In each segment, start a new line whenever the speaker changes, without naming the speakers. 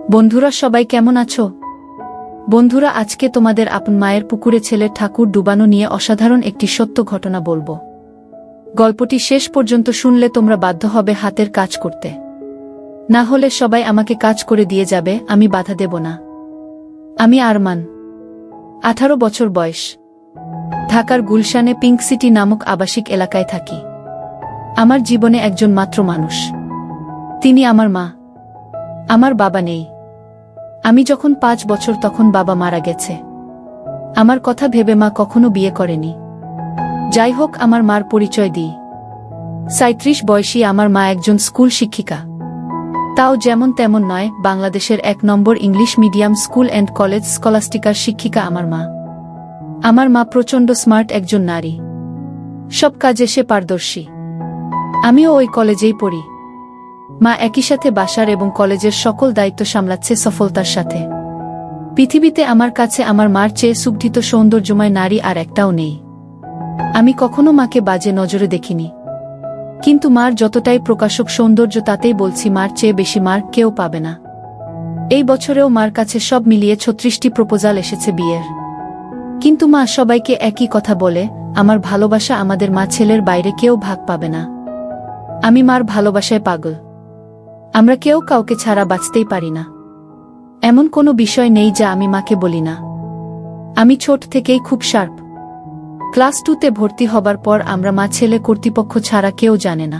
বন্ধুরা সবাই কেমন আছো? বন্ধুরা আজকে তোমাদের আপন মায়ের পুকুরে ছেলের ঠাকুর ডুবানো নিয়ে অসাধারণ একটি সত্য ঘটনা বলবো। গল্পটি শেষ পর্যন্ত শুনলে তোমরা বাধ্য হবে হাতের কাজ করতে। না হলে সবাই আমাকে কাজ করে দিয়ে যাবে, আমি বাধা দেব না। আমি আরমান, 18 বছর বয়স। ঢাকার গুলশানে পিঙ্ক সিটি নামক আবাসিক এলাকায় থাকি। আমার জীবনে একজন মাত্র মানুষ, তিনি আমার মা। আমার বাবা নেই। আমি যখন 5 বছর তখন বাবা মারা গেছে। আমার কথা ভেবে মা কখনো বিয়ে করেনি। যাই হোক, আমার মার পরিচয় দিই। 37 বয়সী আমার মা একজন স্কুল শিক্ষিকা। তাও যেমন তেমন নয়, বাংলাদেশের 1 number English medium school and college স্কলাস্টিকার শিক্ষিকা আমার মা। আমার মা প্রচণ্ড স্মার্ট একজন নারী। সব কাজে সে পারদর্শী। আমিও ওই কলেজেই পড়ি। মা একই সাথে বাসার এবং কলেজের সকল দায়িত্ব সামলাচ্ছে সফলতার সাথে। পৃথিবীতে আমার কাছে আমার মার চেয়ে সুগঠিত সৌন্দর্যময় নারী আর একটাও নেই। আমি কখনো মাকে বাজে নজরে দেখিনি, কিন্তু মার যতটাই প্রকাশক সৌন্দর্য তাতেই বলছি মার চেয়ে বেশি মার কেউ পাবে না। এই বছরেও মার কাছে সব মিলিয়ে 36টি প্রপোজাল এসেছে বিয়ের। কিন্তু মা সবাইকে একই কথা বলে, আমার ভালোবাসা আমাদের মা ছেলের বাইরে কেউ ভাগ পাবে না। আমি মার ভালোবাসায় পাগল। আমরা কেউ কাউকে ছাড়া বাঁচতেই পারি না। এমন কোনো বিষয় নেই যা আমি মাকে বলি না। আমি ছোট থেকেই খুব শার্প। ক্লাস 2তে ভর্তি হবার পর আমরা মা ছেলে কর্তৃপক্ষ ছাড়া কেউ জানে না।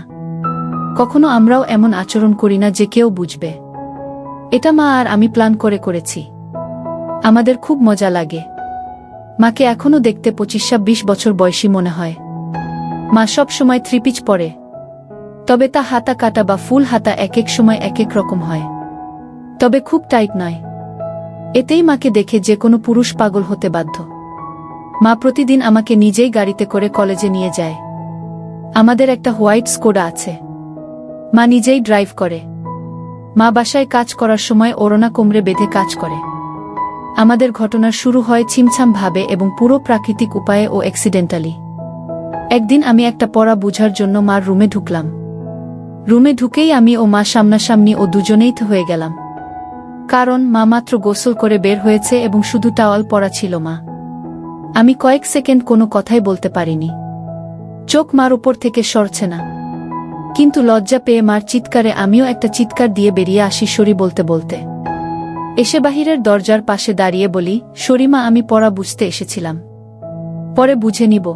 কখনো আমরাও এমন আচরণ করি না যে কেউ বুঝবে। এটা মা আর আমি প্ল্যান করে করেছি। আমাদের খুব মজা লাগে। মাকে এখনো দেখতে 25-26 বছর বয়সী মনে হয়। মা সব সময় 3 পিচ পরে, তবে তা হাতা কাটা বা ফুল হাতা এক এক সময় এক এক রকম হয়, তবে খুব টাইট নয়। এতেই মাকে দেখে যে কোনো পুরুষ পাগল হতে বাধ্য। মা প্রতিদিন আমাকে নিজেই গাড়িতে করে কলেজে নিয়ে যায়। আমাদের একটা হোয়াইট স্কোডা আছে। মা নিজেই ড্রাইভ করে। মা বাসায় কাজ করার সময় ওড়না কোমরে বেঁধে কাজ করে। আমাদের ঘটনার শুরু হয় ছিমছাম ভাবে এবং পুরো প্রাকৃতিক উপায়ে ও অ্যাক্সিডেন্টালি। একদিন আমি একটা পড়া বুঝার জন্য মার রুমে ঢুকলাম। রুমে ঢুকেই আমি ও মা সামনাসামনি ও দুজনেই তো হয়ে গেলাম। কারণ মা মাত্র গোসল করে বের হয়েছে এবং শুধু টাওয়াল পরা ছিল মা। আমি কয়েক সেকেন্ড কোনো কথাই বলতে পারিনি। চোখ মার উপর থেকে সরছে না। কিন্তু লজ্জা পেয়ে মার চিৎকারে আমিও একটা চিৎকার দিয়ে বেরিয়ে আসি সরি বলতে বলতে। এসে বাহিরের দরজার পাশে দাঁড়িয়ে বলি, সরি মা, আমি পড়া বুঝতে এসেছিলাম, পরে বুঝে নিব।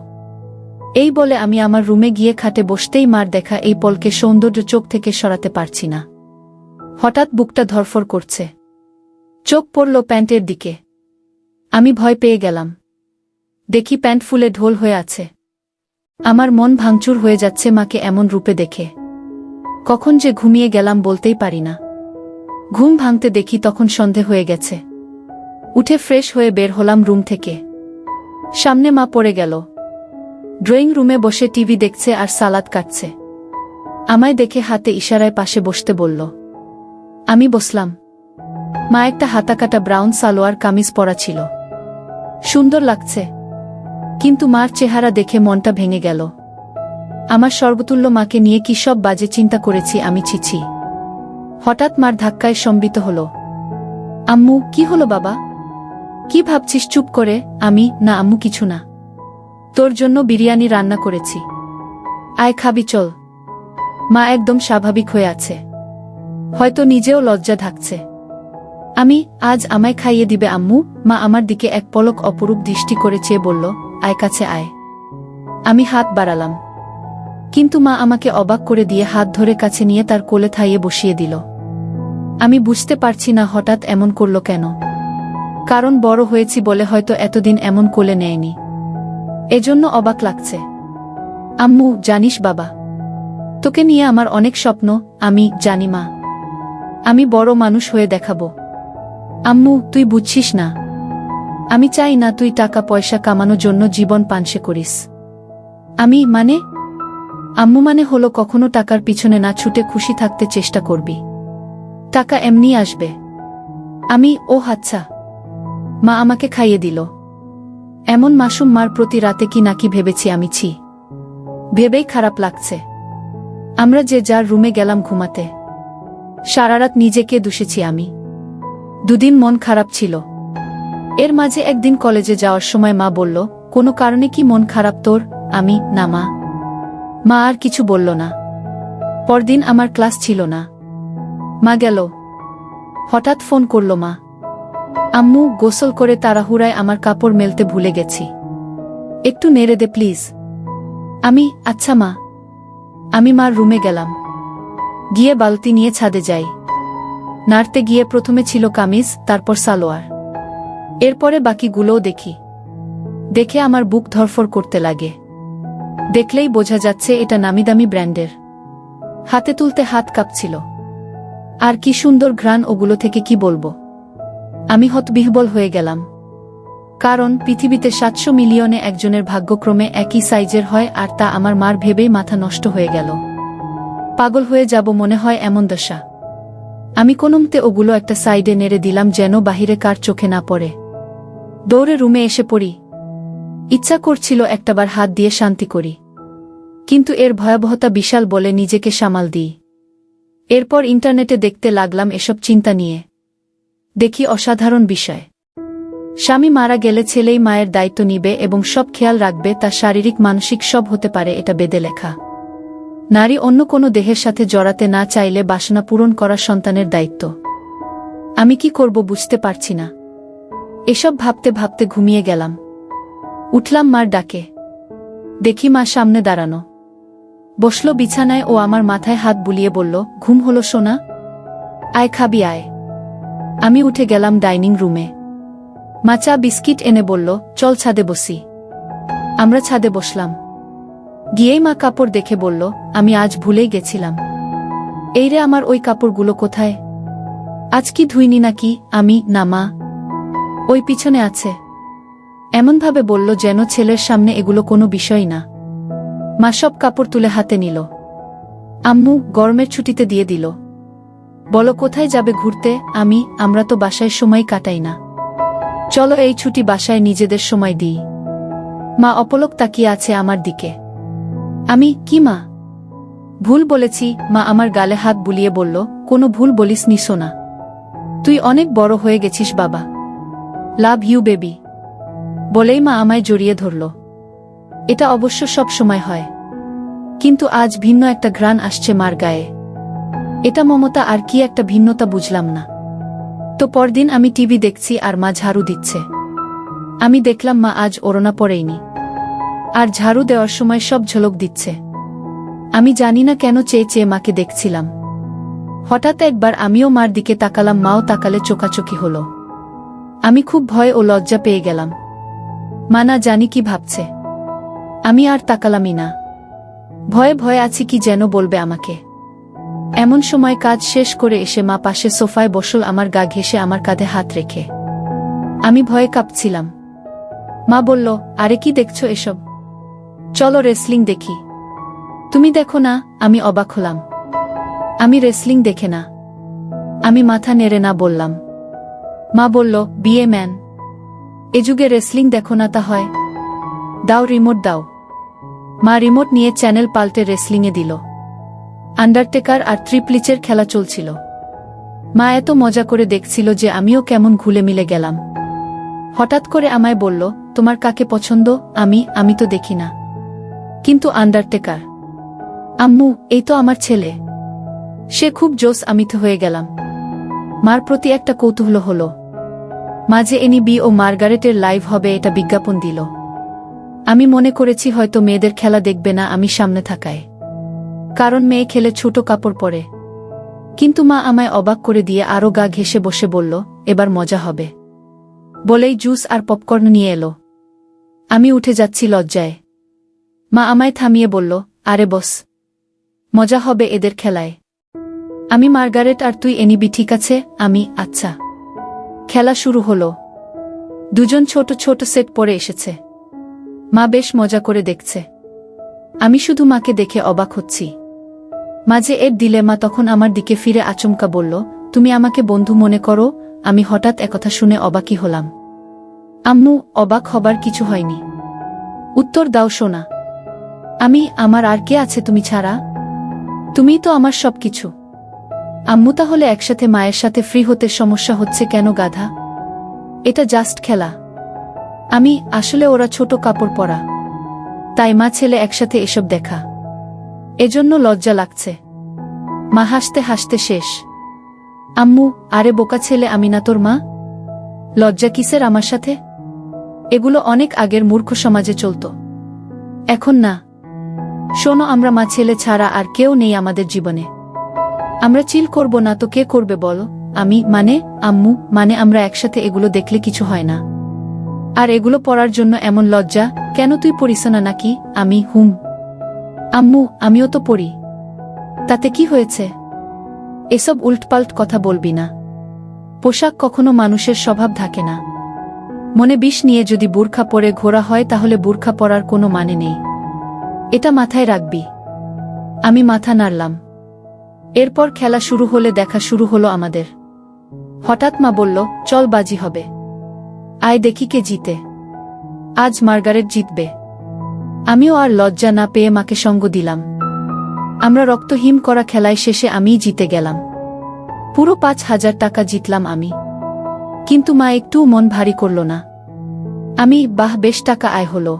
এই বলে আমি আমার রুমে গিয়ে খাটে বসতেই মার দেখা এই পলকে সৌন্দর্য চোখ থেকে সরাতে পারছি না। হঠাৎ বুকটা ধরফর করছে। চোখ পড়ল প্যান্টের দিকে। আমি ভয় পেয়ে গেলাম। দেখি প্যান্ট ফুলে ঢোল হয়ে আছে। আমার মন ভাঙচুর হয়ে যাচ্ছে মাকে এমন রূপে দেখে। কখন যে ঘুমিয়ে গেলাম বলতেই পারি না। ঘুম ভাঙতে দেখি তখন সন্ধে হয়ে গেছে। উঠে ফ্রেশ হয়ে বের হলাম রুম থেকে। সামনে মা পড়ে গেল। ড্রয়িং রুমে বসে টিভি দেখছে আর সালাদ কাটছে। আমায় দেখে হাতে ইশারায় পাশে বসতে বলল। আমি বসলাম। মা একটা হাতাকাটা ব্রাউন সালোয়ার কামিজ পরা ছিল। সুন্দর লাগছে। কিন্তু মার চেহারা দেখে মনটা ভেঙে গেল। আমার সর্বতুল্য মাকে নিয়ে কি সব বাজে চিন্তা করেছি আমি, ছিছি। হঠাৎ মার ধাক্কায় সম্বিত হল। আম্মু, কি হলো বাবা? কি ভাবছিস? চুপ করে। আমি, না আম্মু কিছু না। তোর জন্য বিরিয়ানি রান্না করেছি, আয় খাবি চল। মা একদম স্বাভাবিক হয়ে আছে। হয়তো নিজেও লজ্জা ঢাকছে। আমি, আজ আমায় খাইয়ে দিবে আম্মু? মা আমার দিকে এক পলক অপরূপ দৃষ্টি করে চেয়ে বলল, আয় কাছে আয়। আমি হাত বাড়ালাম, কিন্তু মা আমাকে অবাক করে দিয়ে হাত ধরে কাছে নিয়ে তার কোলে থাইয়ে বসিয়ে দিল। আমি বুঝতে পারছি না হঠাৎ এমন করল কেন। কারণ বড় হয়েছি বলে হয়তো এতদিন এমন কোলে নেয়নি, এজন্য অবাক লাগছে। আম্মু, জানিস বাবা, তোকে নিয়ে আমার অনেক স্বপ্ন। আমি জানি মা, আমি বড় মানুষ হয়ে দেখাবো। আম্মু, তুই বুঝছিস না। আমি চাই না তুই টাকা পয়সা কামানোর জন্য জীবন পানসে করিস। আমি মানে? আম্মু মানে হলো কখনো টাকার পিছনে না ছুটে খুশি থাকতে চেষ্টা করবি। টাকা এমনি আসবে। আমি, ও আচ্ছা। মা আমাকে খাইয়ে দিল। এমন মাসুম মার প্রতি রাতে কি নাকি ভেবেছি আমি, ছি। ভেবেই খারাপ লাগছে। আমরা যে যার রুমে গেলাম ঘুমাতে। সারারাত নিজেকে দুষেছি আমি। দুদিন মন খারাপ ছিল। এর মাঝে একদিন কলেজে যাওয়ার সময় মা বলল, কোনো কারণে কি মন খারাপ তোর? আমি, না মা। মা আর কিছু বলল না। পরদিন আমার ক্লাস ছিল না। মা গেল। হঠাৎ ফোন করল মা। আম্মু, গোসল করে তাড়াহুড়ায় আমার কাপড় মেলতে ভুলে গেছি, একটু নেড়ে দে প্লিজ। আমি, আচ্ছা মা। আমি মার রুমে গেলাম। গিয়ে বালতি নিয়ে ছাদে যাই। নাড়তে গিয়ে প্রথমে ছিল কামিজ, তারপর সালোয়ার, এরপরে বাকিগুলোও দেখি। দেখে আমার বুক ধরফর করতে লাগে। দেখলেই বোঝা যাচ্ছে এটা নামিদামি ব্র্যান্ডের। হাতে তুলতে হাত কাঁপছিল। আর কি সুন্দর ঘ্রাণ ওগুলো থেকে, কি বলবো। আমি হতবিহ্বল হয়ে গেলাম। কারণ পৃথিবীতে ৭০০ মিলিয়নে একজনের ভাগ্যক্রমে একই সাইজের হয়, আর তা আমার মার ভেবেই মাথা নষ্ট হয়ে গেল। পাগল হয়ে যাব মনে হয়, এমন দশা। আমি কোনোমতে ওগুলো একটা সাইডে নেড়ে দিলাম যেন বাহিরে কার চোখে না পড়ে। দৌড়ে রুমে এসে পড়ি। ইচ্ছা করছিল একটাবার হাত দিয়ে শান্তি করি, কিন্তু এর ভয়াবহতা বিশাল বলে নিজেকে সামাল দিই। এরপর ইন্টারনেটে দেখতে লাগলাম এসব চিন্তা নিয়ে। দেখি অসাধারণ বিষয়। স্বামী মারা গেলে ছেলেই মায়ের দায়িত্ব নিবে এবং সব খেয়াল রাখবে, তা শারীরিক মানসিক সব হতে পারে, এটা বেদে লেখা। নারী অন্য কোনো দেহের সাথে জড়াতে না চাইলে বাসনা পূরণ করা সন্তানের দায়িত্ব। আমি কি করব বুঝতে পারছি না। এসব ভাবতে ভাবতে ঘুমিয়ে গেলাম। উঠলাম মার ডাকে। দেখি মা সামনে দাঁড়ানো। বসল বিছানায় ও আমার মাথায় হাত বুলিয়ে বলল, ঘুম হলো সোনা? আয় খাবি আয়। আমি উঠে গেলাম ডাইনিং রুমে। মা চা বিস্কিট এনে বলল, চল ছাদে বসি। আমরা ছাদে বসলাম। গিয়েই মা কাপড় দেখে বলল, আমি আজ ভুলেই গেছিলাম। এই রে আমার ওই কাপড়গুলো কোথায়? আজ কি ধুইনি নাকি? আমি, না মা, ওই পিছনে আছে। এমনভাবে বলল যেন ছেলের সামনে এগুলো কোনো বিষয় না। মা সব কাপড় তুলে হাতে নিল। আম্মু, গরমের ছুটিতে দিয়ে দিল। বলো কোথায় যাবে ঘুরতে? আমি, আমরা তো বাসায় সময় কাটাই না, চলো এই ছুটি বাসায় নিজেদের সময় দিই। মা অপলক তাকিয়ে আছে আমার দিকে। আমি, কি মা? ভুল বলেছি। মা আমার গালে হাত বুলিয়ে বলল, কোনো ভুল বলিসনি সোনা, তুই অনেক বড় হয়ে গেছিস বাবা। Love you baby. বলেই মা আমায় জড়িয়ে ধরল। এটা অবশ্য সব সময় হয়, কিন্তু আজ ভিন্ন একটা ঘ্রাণ আসছে মার গায়ে। এটা মমতা আর কি একটা ভিন্নতা বুঝলাম না। তো পরদিন আমি টিভি দেখছি আর মা ঝাড়ু দিচ্ছে। আমি দেখলাম মা আজ ওড়না পরেইনি, আর ঝাড়ু দেওয়ার সময় সব ঝলক দিচ্ছে। আমি জানি না কেন চেয়ে চেয়ে মাকে দেখছিলাম। হঠাৎ একবার আমিও মার দিকে তাকালাম, মাও তাকালে, চোখাচোখি হল। আমি খুব ভয় ও লজ্জা পেয়ে গেলাম। মা না জানি কি ভাবছে। আমি আর তাকালামই না। ভয়ে ভয়ে আছি, কি যেন বলবে আমাকে। এমন সময় কাজ শেষ করে এসে মা পাশে সোফায় বসল, আমার গা ঘেঁষে আমার কাঁধে হাত রেখে। আমি ভয়ে কাঁপছিলাম। মা বলল, আরে কি দেখছো এসব? চলো রেসলিং দেখি। তুমি দেখো না? আমি অবাক হলাম। আমি রেসলিং দেখে না। আমি মাথা নেড়ে না বললাম। মা বলল, বিয়ে ম্যান, এ যুগে রেসলিং দেখো না? তা হয়। দাও রিমোট দাও। মা রিমোট নিয়ে চ্যানেল পাল্টে রেসলিংয়ে দিল। আন্ডারটেকার আর ট্রিপলিচের খেলা চলছিল। মা এত মজা করে দেখছিল যে আমিও কেমন ঘুলে মিলে গেলাম। হঠাৎ করে আমায় বলল, তোমার কাকে পছন্দ? আমি তো দেখি না। কিন্তু আন্ডারটেকার। আম্মু, এই তো আমার ছেলে, সে খুব জোস। আমি তো হয়ে গেলাম। মার প্রতি একটা কৌতূহল হলো। মাঝে এনবি ও মার্গারেটের লাইভ হবে এটা বিজ্ঞাপন দিল। আমি মনে করেছি হয়তো মেয়েদের খেলা দেখবে না আমি সামনে থাকায়, কারণ মেয়ে খেলে ছোট কাপড় পরে। কিন্তু মা আমায় অবাক করে দিয়ে আরো গা ঘেঁষে বসে বলল, এবার মজা হবে। বলেই জুস আর পপকর্ন নিয়ে এলো। আমি উঠে যাচ্ছি লজ্জায়। মা আমায় থামিয়ে বলল, আরে বস, মজা হবে এদের খেলায়। আমি, মার্গারেট আর তুই এনিবি, ঠিক আছে? আমি, আচ্ছা। খেলা শুরু হলো। দুজন ছোট ছোট সেট পরে এসেছে। মা বেশ মজা করে দেখছে। আমি শুধু মাকে দেখে অবাক হচ্ছি। মাঝে এর দিলে মা তখন আমার দিকে ফিরে আচমকা বলল, তুমি আমাকে বন্ধু মনে করো? আমি হঠাৎ একথা শুনে অবাকই হলাম। আম্মু, অবাক হবার কিছু হয়নি। উত্তর দাও সোনা। আমি, আমার আর কে আছে তুমি ছাড়া? তুমিই তো আমার সবকিছু। আম্মু তাহলে একসাথে মায়ের সাথে ফ্রি হতে সমস্যা হচ্ছে কেন গাধা? এটা জাস্ট খেলা। আমি আসলে ওরা ছোট কাপড় পরা, তাই মা ছেলে একসাথে এসব দেখা, এজন্য লজ্জা লাগছে। মা হাসতে হাসতে শেষ। আম্মু, আরে বোকা ছেলে, আমি না তোর মা? লজ্জা কিসের আমার সাথে? এগুলো অনেক আগের মূর্খ সমাজে চলত, এখন না। শোনো, আমরা মা ছেলে ছাড়া আর কেউ নেই আমাদের জীবনে। আমরা চিল করব না তো কে করবে বলো? আমি মানে আম্মু, মানে আমরা একসাথে এগুলো দেখলে কিছু হয় না। আর এগুলো পড়ার জন্য এমন লজ্জা কেন? তুই পড়িস না নাকি? আমি আম্মু, আমিও তো পড়ি, তাতে কি হয়েছে? এসব উল্টপাল্ট কথা বলবি না। পোশাক কখনো মানুষের স্বভাব থাকে না। মনে বিষ নিয়ে যদি বুরখা পরে ঘোরা হয় তাহলে বুরখা পরার কোনো মানে নেই, এটা মাথায় রাখবি। আমি মাথা নাড়লাম। এরপর খেলা শুরু হলে দেখা শুরু হলো আমাদের। হঠাৎ মা বলল, চল বাজি হবে, আয় দেখি কে জিতে। আজ মার্গারেট জিতবে। আমিও আর লজ্জা না পেয়ে মাকে সঙ্গ দিলাম। আমরা রক্তহীন করা খেলায় শেষে আমিই জিতে গেলাম। পুরো 5,000 টাকা জিতলাম আমি। কিন্তু মা একটুও মন ভারী করল না। আমি, বাহ, বেশ টাকা আয় হলো,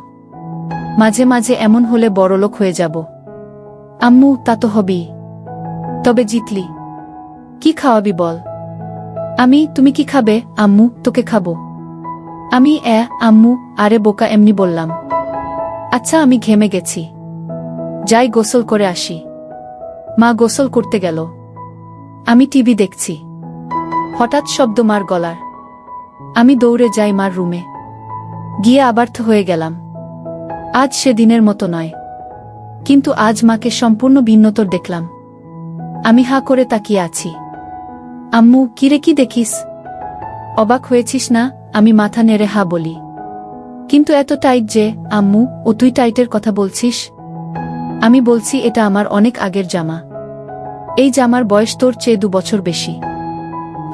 মাঝে মাঝে এমন হলে বড়লোক হয়ে যাব। আম্মু, তা তো হবেই। তবে জিতলি, কি খাওয়াবি বল? আমি, তুমি কি খাবে? আম্মু, তোকে খাবো। আমি, আম্মু, আরে বোকা, এমনি বললাম। আচ্ছা, আমি ঘেমে গেছি, যাই গোসল করে আসি। মা গোসল করতে গেল। আমি টিভি দেখছি। হঠাৎ শব্দ মার গলার। আমি দৌড়ে যাই মার রুমে। গিয়ে আবার্থ হয়ে গেলাম। আজ সেদিনের মতো নয়, কিন্তু আজ মাকে সম্পূর্ণ ভিন্নতর দেখলাম। আমি হা করে তাকিয়ে আছি। আম্মু, কিরে, কি দেখিস? অবাক হয়েছিস না? আমি মাথা নেড়ে হা বলি। কিন্তু এত টাইট যে? আম্মু, ও তুই টাইটের কথা বলছিস? আমি বলছি, এটা আমার অনেক আগের জামা। এই জামার বয়স তোর চেয়ে 2 বছর বেশি।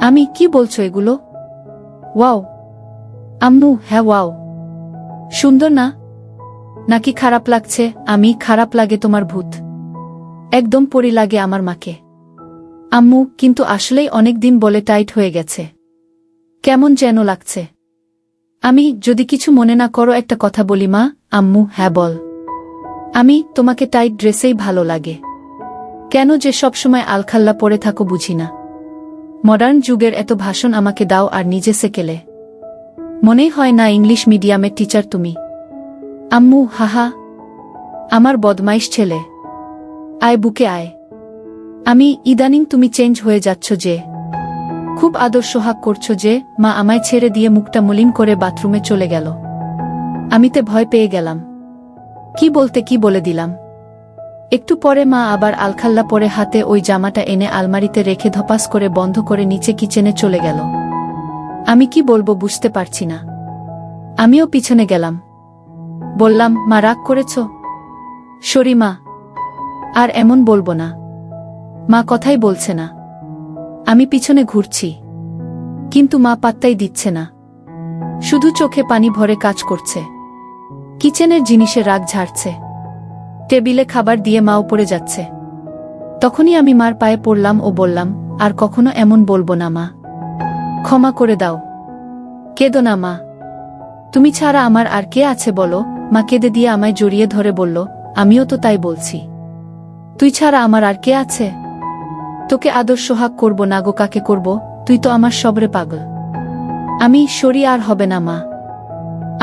আমি, কি বলছো এগুলো? ওয়াও আম্মু, হ্যাঁ ওয়াও। সুন্দর না? নাকি খারাপ লাগছে? আমি, খারাপ লাগে তোমার ভূত। একদম পরি লাগে আমার মাকে। আম্মু, কিন্তু আসলেই অনেক দিন বলে টাইট হয়ে গেছে, কেমন যেন লাগছে। আমি, যদি কিছু মনে না করো একটা কথা বলি মা? আম্মু, হ্যাঁ বল। আমি, তোমাকে টাইট ড্রেসেই ভালো লাগে। কেন যে সবসময় আলখাল্লা পরে থাকো বুঝি না। মডার্ন যুগের এত ভাষণ আমাকে দাও আর নিজে সেকেলে। মনেই হয় না ইংলিশ মিডিয়ামের টিচার তুমি। আম্মু, হাহা, আমার বদমাইশ ছেলে, আয় বুকে আয়। আমি, ইদানিং তুমি চেঞ্জ হয়ে যাচ্ছ যে, খুব আদর সোহাগ করছো যে। মা আমায় ছেড়ে দিয়ে মুখটা মলিন করে বাথরুমে চলে গেল। আমিতে ভয় পেয়ে গেলাম। কি বলতে কি বলে দিলাম। একটু পরে মা আবার আলখাল্লা পরে হাতে ওই জামাটা এনে আলমারিতে রেখে ধপাস করে বন্ধ করে নিচে কিচেনে চলে গেল। আমি কি বলবো বুঝতে পারছি না। আমিও পিছনে গেলাম। বললাম, মা রাগ করেছ? সরি মা, আর এমন বলবো না। মা কথাই বলছে না। আমি পিছনে ঘুরছি, কিন্তু মা পাত্তাই দিচ্ছে না, শুধু চোখে পানি ভরে কাজ করছে। কিচেনের জিনিসে রাগ ঝাড়ছে। টেবিলে খাবার দিয়ে মা উপরে যাচ্ছে। তখনই আমি মার পায়ে পড়লাম ও বললাম, আর কখনো এমন বলবো না মা, ক্ষমা করে দাও। কেঁদো না মা, তুমি ছাড়া আমার আর কে আছে বলো? মা কেঁদে দিয়ে আমায় জড়িয়ে ধরে বলল, আমিও তো তাই বলছি, তুই ছাড়া আমার আর কে আছে? তোকে আদর সোহাগ করব না গো কাকে করব? তুই তো আমার সবরে পাগল। আমি, সরি, আর হবে না মা।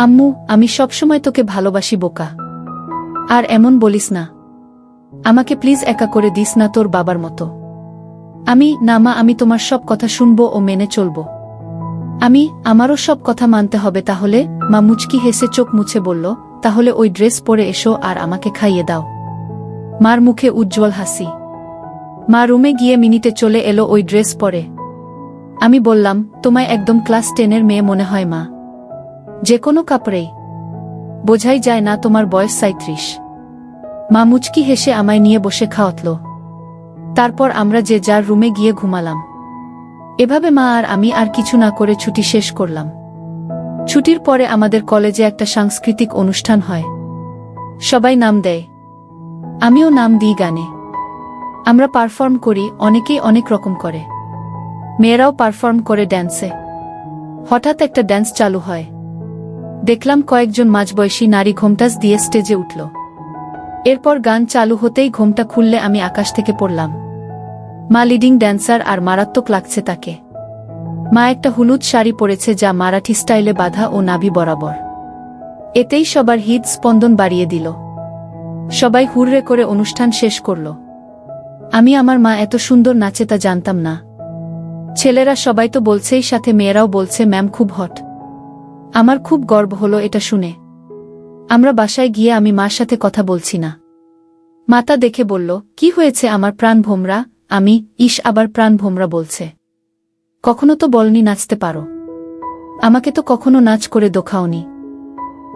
আম্মু, আমি সবসময় তোকে ভালোবাসি বোকা, আর এমন বলিস না। আমাকে প্লিজ একা করে দিস না তোর বাবার মতো। আমি, না মা, আমি তোমার সব কথা শুনবো ও মেনে চলব। আমি, আমারও সব কথা মানতে হবে তাহলে? মা মুচকি হেসে চোখ মুছে বলল, তাহলে ওই ড্রেস পরে এসো আর আমাকে খাইয়ে দাও। মার মুখে উজ্জ্বল হাসি। মা রুমে গিয়ে মিনিটে চলে এলো ওই ড্রেস পরে। আমি বললাম, তোমায় একদম ক্লাস 10-এর মেয়ে মনে হয় মা, যে কোনো কাপড়েই বোঝাই যায় না তোমার বয়স 37। মা মুচকি হেসে আমায় নিয়ে বসে খাওয়াতল। তারপর আমরা যে যার রুমে গিয়ে ঘুমালাম। এভাবে মা আর আমি আর কিছু না করে ছুটি শেষ করলাম। ছুটির পরে আমাদের কলেজে একটা সাংস্কৃতিক অনুষ্ঠান হয়। সবাই নাম দেয়, আমিও নাম দিই গানে। আমরা পারফর্ম করি, অনেকেই অনেক রকম করে। মেয়েরাও পারফর্ম করে ড্যান্সে। হঠাৎ একটা ড্যান্স চালু হয়। দেখলাম কয়েকজন মাঝবয়সী নারী ঘোমটাস দিয়ে স্টেজে উঠল। এরপর গান চালু হতেই ঘোমটা খুললে আমি আকাশ থেকে পড়লাম। মা লিডিং ড্যান্সার আর মারাত্মক লাগছে তাকে। মা একটা হলুদ শাড়ি পরেছে যা মারাঠি স্টাইলে বাঁধা ও নাভি বরাবর। এতেই সবার হৃদ স্পন্দন বাড়িয়ে দিল। সবাই হুররে করে অনুষ্ঠান শেষ করল। আমি আমার মা এত সুন্দর নাচে তা জানতাম না। ছেলেরা সবাই তো বলছেই, সাথে মেয়েরাও বলছে ম্যাম খুব হট। আমার খুব গর্ব হলো এটা শুনে। আমরা বাসায় গিয়ে আমি মার সাথে কথা বলছি না। মাতা দেখে বলল, কি হয়েছে আমার প্রাণ ভোমরা? আমি, ইস, আবার প্রাণ ভোমরা বলছে। কখনো তো বলনি নাচতে পারো। আমাকে তো কখনো নাচ করে দেখাওনি।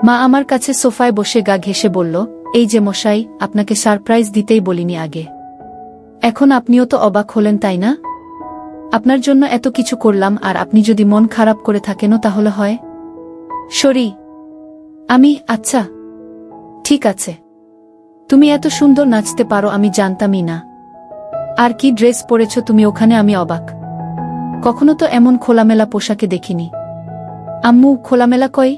মা আমার কাছে সোফায় বসে গা ঘেঁষে বলল, এই যে মশাই, আপনাকে সারপ্রাইজ দিতেই বলিনি আগে। এখন আপনিও তো অবাক হলেন, তাই না? আপনার জন্য এত কিছু করলাম, আর আপনি যদি মন খারাপ করে থাকেনও তাহলে হয়? সরি। আমি, আচ্ছা ঠিক আছে। তুমি এত সুন্দর নাচতে পারো আমি জানতামই না। আর কি ড্রেস পরেছ তুমি ওখানে, আমি অবাক। কখনো তো এমন খোলামেলা পোশাকে দেখিনি। আম্মু, খোলামেলা কই?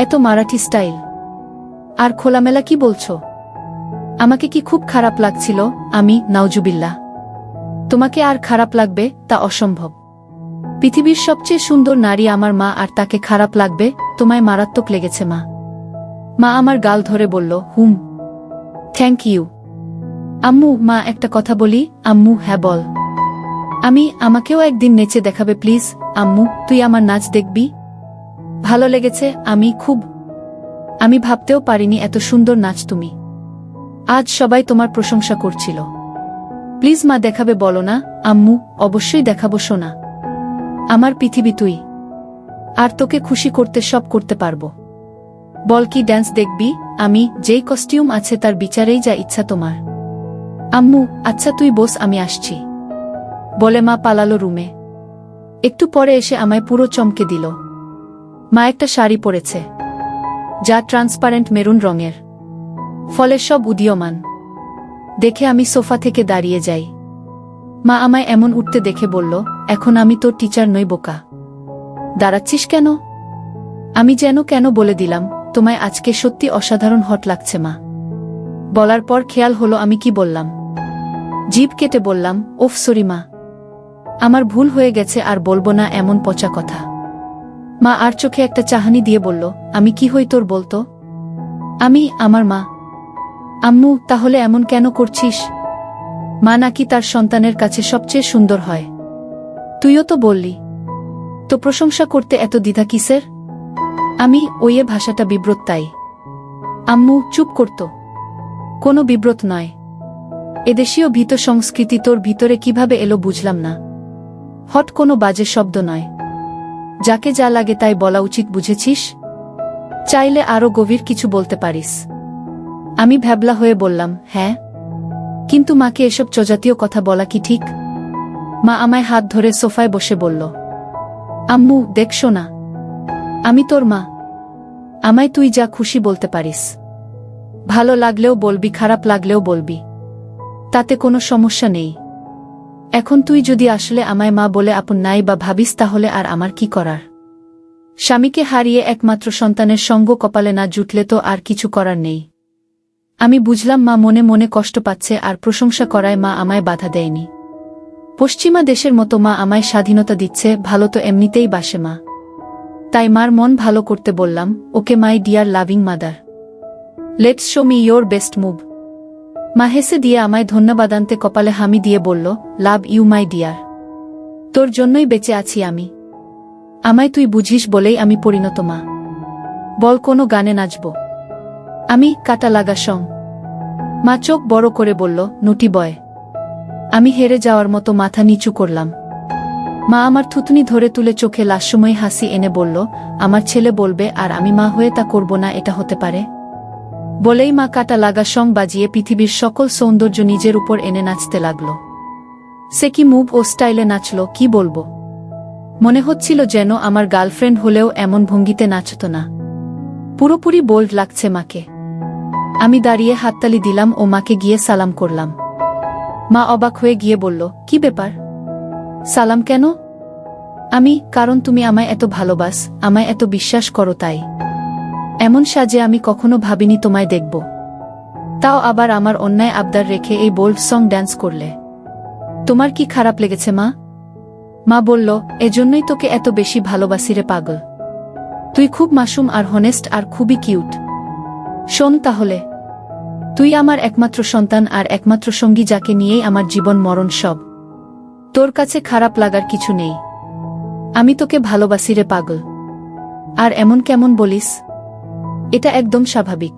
এত মারাঠি স্টাইল। আর খোলামেলা কি বলছো? আমাকে কি খুব খারাপ লাগছিল? আমি, নাউজুবিল্লাহ। তোমাকে আর খারাপ লাগবে তা অসম্ভব। পৃথিবীর সবচেয়ে সুন্দর নারী আমার মা, আর তাকে খারাপ লাগবে? তোমায় মারাত্মক লেগেছে মা। মা আমার গাল ধরে বলল, হুম, থ্যাংক ইউ। আম্মু, মা একটা কথা বলি? আম্মু, হ্যাঁ বল। আমাকেও একদিন নেচে দেখাবে প্লিজ? আম্মু, তুই আমার নাচ দেখবি? ভালো লেগেছে, আমি ভাবতেও পারিনি এত সুন্দর নাচ তুমি। আজ সবাই তোমার প্রশংসা করছিল। প্লিজ মা, দেখাবে বলো না? আম্মু, অবশ্যই দেখাবো সোনা। আমার পৃথিবী তুই। আর তোকে খুশি করতে সব করতে পারবো। বল কি ড্যান্স দেখবি? আমি, যেই কস্টিউম আছে তার বিচারেই যা ইচ্ছা তোমার। আম্মু, আচ্ছা তুই বস, আমি আসছি বলে মা পালালো রুমে। একটু পরে এসে আমায় পুরো চমকে দিল। মা একটা শাড়ি পরেছে যা ট্রান্সপারেন্ট মেরুন রঙের, ফলে সব উদীয়মান। দেখে আমি সোফা থেকে দাঁড়িয়ে যাই। মা আমায় এমন উঠতে দেখে বলল, এখন আমি তোর টিচার নই বোকা। দাঁড়াচ্ছিস কেন? আমি যেন কেন বলে দিলাম, তোমায় আজকে সত্যি অসাধারণ হট লাগছে মা। বলার পর খেয়াল হলো আমি কি বললাম। জিভ কেটে বললাম, ওফ সরি মা, আমার ভুল হয়ে গেছে, আর বলবো না এমন পচা কথা। মা আর চোখে একটা চাহনি দিয়ে বলল, আমি কি হই তোর বলতো? আমি, আমার মা। আম্মু, তাহলে এমন কেন করছিস? মা নাকি তার সন্তানের কাছে সবচেয়ে সুন্দর হয়। তুইও তো বললি। তো প্রশংসা করতে এত দ্বিধা কিসের? আমি, ওইয়ে ভাষাটা বিব্রত তাই। আম্মু, চুপ করত। কোনো বিব্রত নয়। এদেশীয় ভীত সংস্কৃতি তোর ভিতরে কিভাবে এলো বুঝলাম না। হট কোনো বাজে শব্দ নয়। যাকে যা লাগে তাই বলা উচিত, বুঝেছিস? চাইলে আরো গভীর কিছু বলতে পারিস। আমি ভ্যাবলা হয়ে বললাম, হ্যাঁ, কিন্তু মাকে এসব চজাতীয় কথা বলা কি ঠিক? মা আমায় হাত ধরে সোফায় বসে বলল, আম্মু দেখছো না, আমি তোর মা। আমায় তুই যা খুশি বলতে পারিস। ভালো লাগলেও বলবি, খারাপ লাগলেও বলবি, তাতে কোনো সমস্যা নেই। এখন তুই যদি আসলে আমায় মা বলে আপন নাই বা ভাবিস, তাহলে আর আমার কি করার? স্বামীকে হারিয়ে একমাত্র সন্তানের সঙ্গ কপালে না জুটলে তো আর কিছু করার নেই। আমি বুঝলাম মা মনে মনে কষ্ট পাচ্ছে, আর প্রশংসা করায় মা আমায় বাধা দেয়নি। পশ্চিমা দেশের মতো মা আমায় স্বাধীনতা দিচ্ছে, ভালো তো এমনিতেই বাসে মা। তাই মার মন ভালো করতে বললাম, okay my dear loving mother, let's show me your best move. মা হেসে দিয়ে আমায় ধন্যবাদান্তে কপালে হামি দিয়ে বলল, লাভ ইউ মাই ডিয়ার। তোর জন্যই বেঁচে আছি আমি। আমায় তুই বুঝিস বলেই আমি পরিণত মা। বল কোনো গানে নাচব? আমি, কাটা লাগা সং। মা চোখ বড় করে বলল, নটি বয়। আমি হেরে যাওয়ার মতো মাথা নিচু করলাম। মা আমার থুতনি ধরে তুলে চোখে লাস্যময়ী হাসি এনে বলল, আমার ছেলে বলবে আর আমি মা হয়ে তা করব না, এটা হতে পারে? বলেই মা কাটা লাগা সং বাজিয়ে পৃথিবীর সকল সৌন্দর্য নিজের উপর এনে নাচতে লাগল। সে কি মুভ ও স্টাইলে নাচল, কি বলবো। মনে হচ্ছিল যেন আমার গার্লফ্রেন্ড হলেও এমন ভঙ্গিতে নাচত না। পুরোপুরি বোল্ড লাগছে মাকে। আমি দাঁড়িয়ে হাততালি দিলাম ও মাকে গিয়ে সালাম করলাম। মা অবাক হয়ে গিয়ে বলল, কি ব্যাপার? সালাম কেন? কারণ তুমি আমায় এত ভালোবাস, আমায় এত বিশ্বাস করো তাই। এমন সাজে আমি কখনো ভাবিনি তোমায় দেখব। তাও আবার আমার অন্যায় আবদার রেখে এই বোল্ড সং ড্যান্স করলে। তোমার কি খারাপ লেগেছে মা? মা বলল, এজন্যই তোকে এত বেশি ভালোবাসি রে পাগল। তুই খুব মাসুম আর হনেস্ট আর খুবই কিউট। শোন তাহলে, তুই আমার একমাত্র সন্তান আর একমাত্র সঙ্গী, যাকে নিয়েই আমার জীবন মরণ সব। তোর কাছে খারাপ লাগার কিছু নেই। আমি তোকে ভালোবাসি রে পাগল। আর এমন কেমন বলিস? এটা একদম স্বাভাবিক।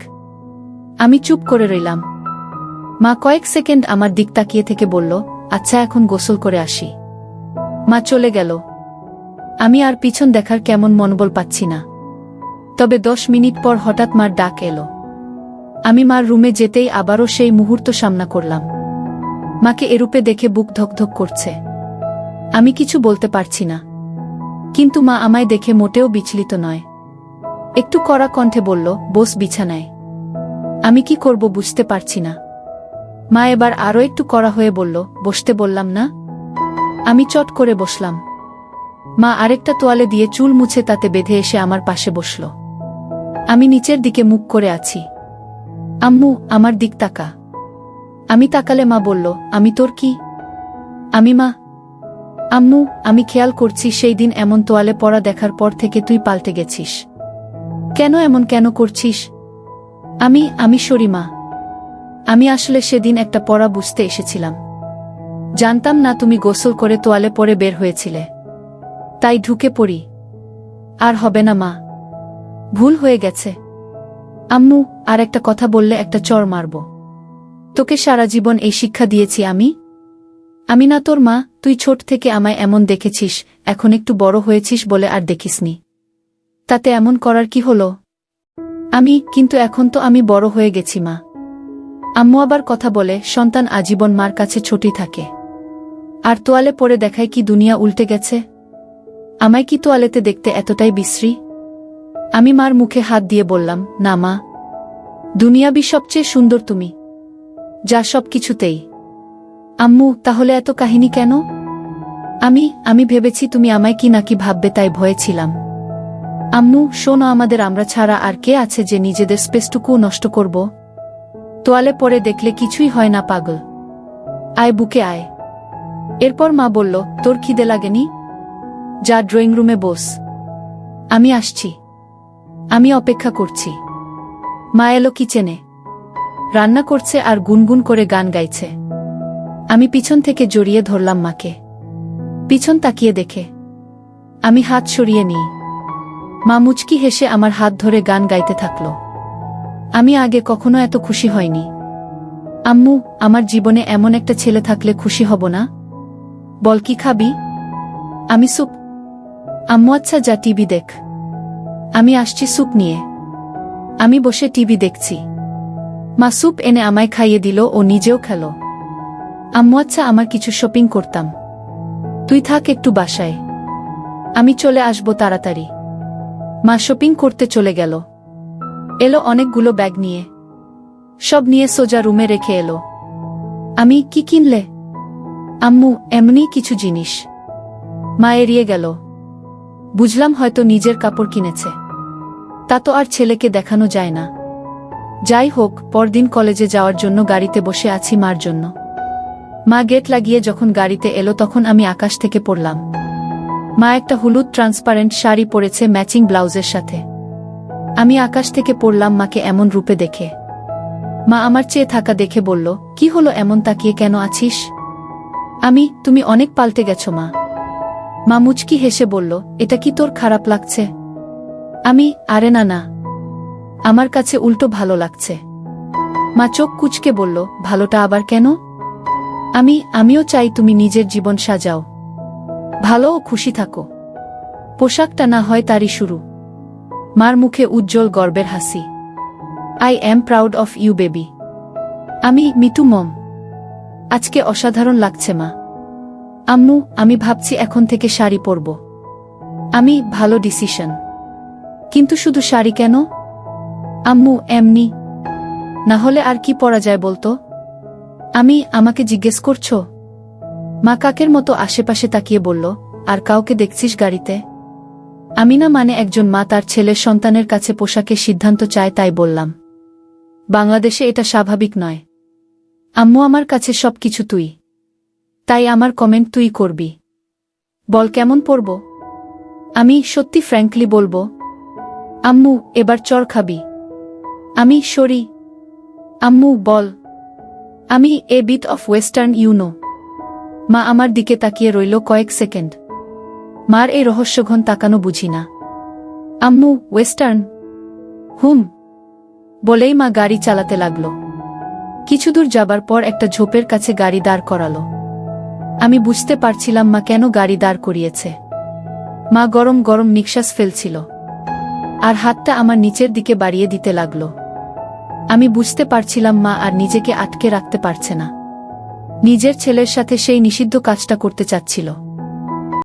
আমি চুপ করে রইলাম। মা কয়েক সেকেন্ড আমার দিক তাকিয়ে থেকে বলল, আচ্ছা এখন গোসল করে আসি। মা চলে গেল। আমি আর পিছন দেখার কেমন মনোবল পাচ্ছি না। তবে 10 মিনিট পর হঠাৎ মার ডাক এলো। আমি মার রুমে যেতেই আবারও সেই মুহূর্ত সামনা করলাম। মাকে এরূপে দেখে বুক ধকধক করছে। আমি কিছু বলতে পারছি না, কিন্তু মা আমায় দেখে মোটেও বিচলিত নয়। একটু কড়া কণ্ঠে বলল, বস বিছানায়। আমি কি করব বুঝতে পারছি না। মা এবার আরও একটু কড়া হয়ে বলল, বসতে বললাম না? আমি চট করে বসলাম। মা আরেকটা তোয়ালে দিয়ে চুল মুছে তাতে বেঁধে এসে আমার পাশে বসল। আমি নিচের দিকে মুখ করে আছি। আম্মু, আমার দিক তাকা। আমি তাকালে মা বলল, আমি তোর কি? মা। আম্মু, আমি খেয়াল করছি সেই দিন এমন তোয়ালে পরা দেখার পর থেকে তুই পাল্টে গেছিস। কেন এমন কেন করছিস? আমি সরি মা। আমি আসলে সেদিন একটা পড়া বুঝতে এসেছিলাম। জানতাম না তুমি গোসল করে তোয়ালে পরে বের হয়েছিলে, তাই ঢুকে পড়ি। আর হবে না মা, ভুল হয়ে গেছে। আম্মু, আর একটা কথা বললে একটা চড় মারব। তোকে সারা জীবন এই শিক্ষা দিয়েছি আমি না তোর মা? তুই ছোট থেকে আমায় এমন দেখেছিস, এখন একটু বড় হয়েছিস বলে আর দেখিসনি। তাতে এমন করার কি হলো? কিন্তু এখন তো আমি বড় হয়ে গেছি মা। আম্মু আবার কথা বলে, সন্তান আজীবন মার কাছে ছোটই থাকে। আর তোয়ালে পরে দেখায় কি দুনিয়া উল্টে গেছে? আমায় কি তোয়ালেতে দেখতে এতটাই বিশ্রী? আমি মার মুখে হাত দিয়ে বললাম, না মা, দুনিয়াবি সবচেয়ে সুন্দর তুমি, যা সব কিছুতেই। আম্মু, তাহলে এত কাহিনী কেন? আমি ভেবেছি তুমি আমায় কি নাকি ভাববে, তাই ভয়ে ছিলাম। আম্মু শোনো, আমরা ছাড়া আর কে আছে যে নিজেদের স্পেসটুকু নষ্ট করব? তোয়ালে পরে দেখলে কিছুই হয় না পাগল। আয় বুকে আয়। এরপর মা বলল, তোর খিদে লাগেনি? যা ড্রয়িং রুমে বস, আমি আসছি। আমি অপেক্ষা করছি। মা এলো কিচেনে, রান্না করছে আর গুনগুন করে গান গাইছে। আমি পিছন থেকে জড়িয়ে ধরলাম মাকে। পিছন তাকিয়ে দেখে আমি হাত সরিয়ে নিই। মা মুচকি হেসে আমার হাত ধরে গান গাইতে থাকল। আমি আগে কখনো এত খুশি হয়নি। আম্মু, আমার জীবনে এমন একটা ছেলে থাকলে খুশি হব না? বল কি খাবি? আমি স্যুপ। আম্মু আচ্ছা যা টিভি দেখ, আমি আসছি স্যুপ নিয়ে। আমি বসে টিভি দেখছি। মা স্যুপ এনে আমায় খাইয়ে দিল ও নিজেও খেল। আম্মু আচ্ছা আমার কিছু শপিং করতাম, তুই থাক একটু বাসায়, আমি চলে আসব তাড়াতাড়ি। মা শপিং করতে চলে গেল। এলো অনেকগুলো ব্যাগ নিয়ে, সব নিয়ে সোজা রুমে রেখে এলো। আমি কি কিনলে? আম্মু এমনি কিছু জিনিস। মা এড়িয়ে গেল। বুঝলাম হয়তো নিজের কাপড় কিনেছে। তা তো আর ছেলেকে দেখানো যায় না। যাই হোক, পরদিন কলেজে যাওয়ার জন্য গাড়িতে বসে আছি মার জন্য। মা গেট লাগিয়ে যখন গাড়িতে এলো তখন আমি আকাশ থেকে পড়লাম। মা একটা হলুদ ট্রান্সপারেন্ট শাড়ি পরেছে ম্যাচিং ব্লাউজের সাথে। আমি আকাশ থেকে পড়লাম মাকে এমন রূপে দেখে। মা আমার চেয়ে থাকা দেখে বলল, কি হলো এমন তাকিয়ে কেন আছিস? তুমি অনেক পাল্টে গেছো মা। মা মুচকি হেসে বলল, এটা কি তোর খারাপ লাগছে? আরে না না, আমার কাছে উল্টো ভালো লাগছে। মা চোখ কুঁচকে বলল, ভালোটা আবার কেন? আমিও চাই তুমি নিজের জীবন সাজাও, ভালো ও খুশি থাকো। পোশাকটা না হয় তারই শুরু। মার মুখে উজ্জ্বল গর্বের হাসি। I am proud of you baby. Me too mom, আজকে অসাধারণ লাগছে মা। আম্মু, আমি ভাবছি এখন থেকে শাড়ি পরব। ভালো ডিসিশন, কিন্তু শুধু শাড়ি কেন? আম্মু এমনি না হলে আর কি পরা যায় বলতো? আমাকে জিজ্ঞেস করছো? মা কাকের মতো আশেপাশে তাকিয়ে বলল, আর কাউকে দেখছিস গাড়িতে? আমি না মানে একজন মা তার ছেলের সন্তানের কাছে পোশাকের সিদ্ধান্ত চায় তাই বললাম। বাংলাদেশে এটা স্বাভাবিক নয়। আম্মু আমার কাছে সবকিছু তুই। তাই আমার কমেন্ট তুই করবি। বল কেমন পড়ব? আমি সত্যি ফ্র্যাঙ্কলি বলবো। আম্মু এবার চর খাবি? আমি সরি। আম্মু বল। আমি a bit of western you know. মা আমার দিকে তাকিয়ে রইল কয়েক সেকেন্ড। মার এই রহস্যঘন তাকানো বুঝি না। আম্মু ওয়েস্টার্ন? হুম বলেই মা গাড়ি চালাতে লাগল। কিছুদূর যাবার পর একটা ঝোপের কাছে গাড়ি দাঁড় করালো। আমি বুঝতে পারছিলাম মা কেন গাড়ি দাঁড় করিয়েছে। মা গরম গরম নিঃশ্বাস ফেলছিল আর হাতটা আমার নিচের দিকে বাড়িয়ে দিতে লাগল। আমি বুঝতে পারছিলাম মা আর নিজেকে আটকে রাখতে পারছে না। নিজের ছেলের সাথে সেই নিষিদ্ধ কাজটা করতে চাচ্ছিল।